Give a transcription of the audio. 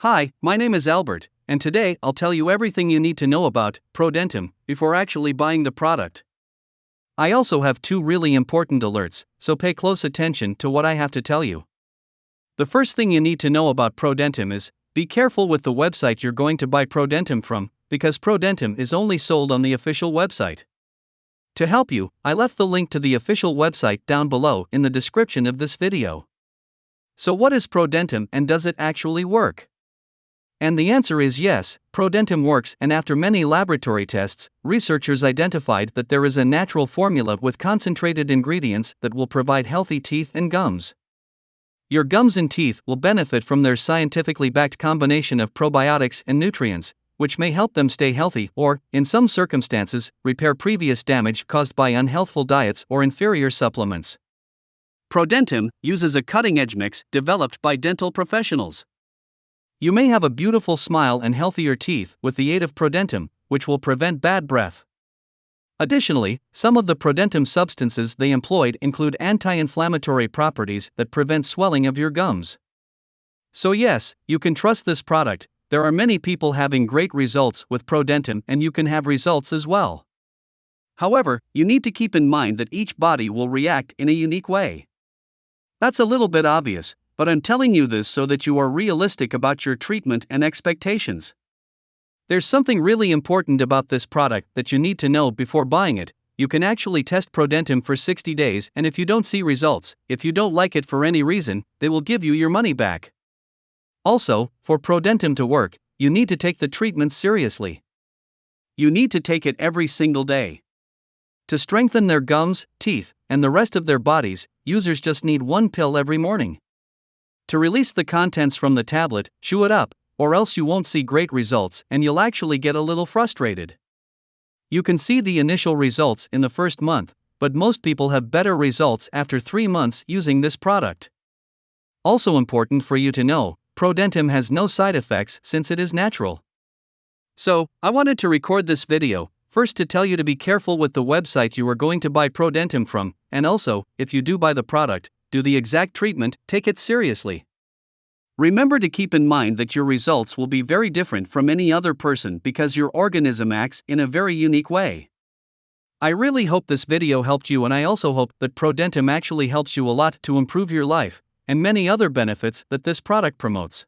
Hi, my name is Albert, and today I'll tell you everything you need to know about Prodentim before actually buying the product. I also have two really important alerts, so pay close attention to what I have to tell you. The first thing you need to know about Prodentim is, be careful with the website you're going to buy Prodentim from, because Prodentim is only sold on the official website. To help you, I left the link to the official website down below in the description of this video. So what is Prodentim and does it actually work? And the answer is yes, Prodentim works, and after many laboratory tests, researchers identified that there is a natural formula with concentrated ingredients that will provide healthy teeth and gums. Your gums and teeth will benefit from their scientifically backed combination of probiotics and nutrients, which may help them stay healthy or, in some circumstances, repair previous damage caused by unhealthful diets or inferior supplements. Prodentim uses a cutting-edge mix developed by dental professionals. You may have a beautiful smile and healthier teeth with the aid of Prodentim, which will prevent bad breath. Additionally, some of the Prodentim substances they employed include anti-inflammatory properties that prevent swelling of your gums. So yes, you can trust this product. There are many people having great results with Prodentim, and you can have results as well. However, you need to keep in mind that each body will react in a unique way. That's a little bit obvious, but I'm telling you this so that you are realistic about your treatment and expectations. There's something really important about this product that you need to know before buying it. You can actually test Prodentim for 60 days, and if you don't see results, if you don't like it for any reason, they will give you your money back. Also, for Prodentim to work, you need to take the treatment seriously. You need to take it every single day. To strengthen their gums, teeth, and the rest of their bodies, users just need one pill every morning. To release the contents from the tablet, chew it up, or else you won't see great results and you'll actually get a little frustrated. You can see the initial results in the first month, but most people have better results after 3 months using this product. Also important for you to know, Prodentim has no side effects since it is natural. So, I wanted to record this video, first to tell you to be careful with the website you are going to buy Prodentim from, and also, if you do buy the product, do the exact treatment, take it seriously. Remember to keep in mind that your results will be very different from any other person because your organism acts in a very unique way. I really hope this video helped you, and I also hope that Prodentim actually helps you a lot to improve your life, and many other benefits that this product promotes.